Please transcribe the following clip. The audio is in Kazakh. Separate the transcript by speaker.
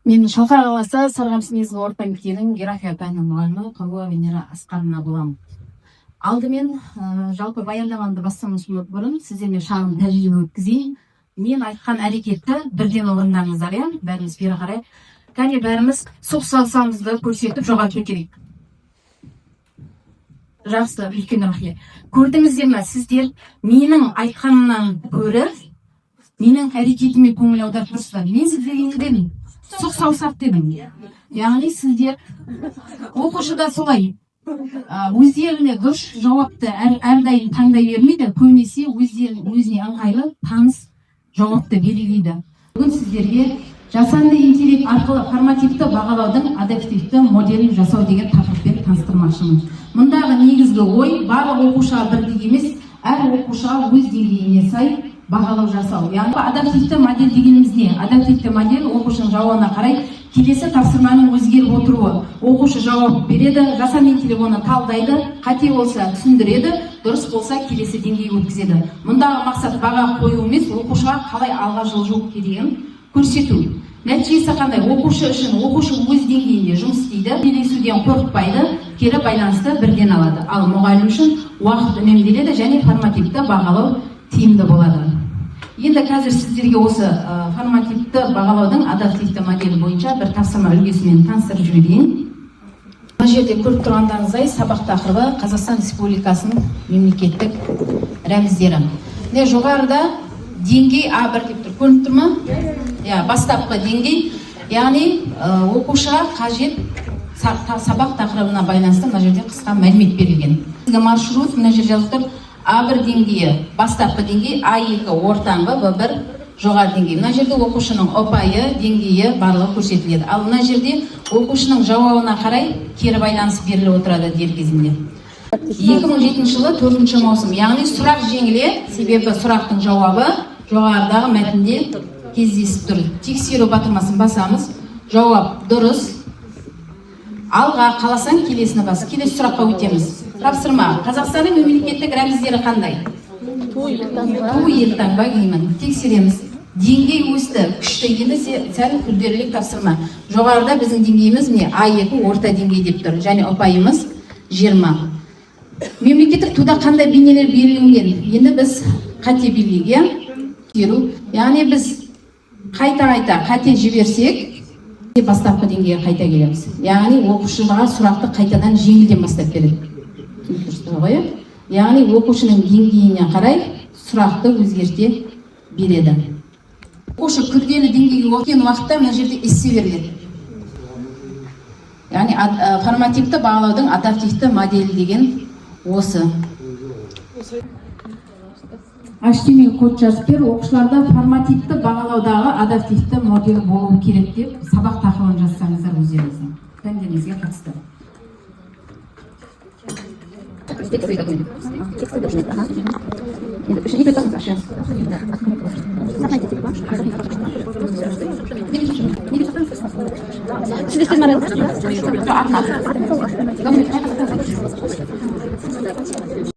Speaker 1: Мен Шалқар қаласы Сарғамыс негізгі орта мектебінің география пәнінің мұғалімі Қабуа Венера Асқарова боламын. Алдымен жалпы баяндамамды бастамас бұрын сіздермен шағын тәжірибе өткізейін. Мен айтқан әрекетті бірден орындаңыздар, иә? Бәріміз бері қарай. Кәне бәріміз соқ салсамызды көрсетіп жоғалту керек. Жақсы, үлкен рахмет. Көрдіңіздер ме, сіздер менің айтқанымнан гөрі менің әрекетіме көңіл аударып тұрсыздар. Мен сіздерге не дедім? Соқ салсақ дедім. Яғни сіздер оқушыда солай өздеріне дұрыс жауапты әрдайым таңдай бермейді, көбінесе өзіне ыңғайлы таныс жауапты белгілейді. Бүгін сіздерге жасанды интеллект арқылы формативті бағалаудың адаптивті моделін жасау деген тақырыппен таныстырмақшымын. Мұндағы негізгі ой барлық оқушыға бірдей емес, әр оқушыға өз деңгейіне сай бағалау жасау. Яғни адаптивті модель дегеніміз не? Адаптивті модель оқушының жауабына қарай келесі тапсырманың өзгеріп отыруы. Оқушы жауап береді, жасанды интеллект оны талдайды, қате болса түсіндіреді, дұрыс болса келесі деңгейге өткізеді. Мұндағы мақсат баға қою емес, оқушыға қалай алға жылжу керегін көрсету. Нәтижесі қандай? Оқушы үшін оқушы өз деңгейінде жұмыс істейді, сөйлесуден қорықпайды, кері байланысты бірден алады. Ал мұғалім үшін уақыт үнемделеді және формативті бағалау тиімді болады. Енді қазір сіздерге осы формативті бағалаудың адаптивті моделі бойынша бір тапсырма үлгісімен таныстырып жіберейін. Мына жерде көріп тұрғандарыңыздай сабақ тақырыбы Қазақстан Республикасының мемлекеттік рәміздері. Жоғарыда деңгей А1 деп тұр. Көрініп тұр ма? Бастапқы деңгей. Яғни оқушыға қажет сабақ тақырыбына байланысты мына жерде қысқа мәлімет берілген. Маршрут мына жерде жазып тұр. А1 деңгейі бастапқы деңгей, А2 ортаңғы, Б1 жоғары деңгей. Мына жерде оқушының ұпайы, деңгейі барлығы көрсетіледі. Ал мына жерде оқушының жауабына қарай кері байланыс беріліп отырады дер кезінде. 2007 жылы 4 маусым, яғни сұрақ жеңіле, себебі сұрақтың жауабы жоғарыдағы мәтінде кездесіп тұр. Тексеру батырмасын басамыз, жауап дұрыс. Алға қаласаң келесіні бас. Келесі сұраққа өтеміз. Тапсырма. Қазақстанның мемлекеттік рәміздері қандай? Ту, елтаңба деймін. Тексереміз. Деңгей өсті, күшті. Енді сәл күрделілік тапсырма. Жоғарыда біздің деңгейіміз не? А2 орта деңгей деп тұр. Және ұпайымыз 20. Мемлекеттік туда қандай бейнелер берілген? Енді біз қате белгіге, яғни біз қайта қате жіберсек, бастапқы деңгейге қайта келеміз. Яғни оқушыға сұрақты қайтадан жеңілден бастап береді. Яғни оқушының деңгейіне қарай сұрақты өзгерте береді. Оқушы күрделі деңгейге өткен уақытта мына жерде эссе беріледі. Яғни формативті бағалаудың адаптивті моделі деген осы. HTML код жазып бер, оқушыларда формативті бағалаудағы адаптивті модель болуы керек деп сабақ тақырыбын жазсаңыздар өздеріңіздің пәндеріңізге қатысты.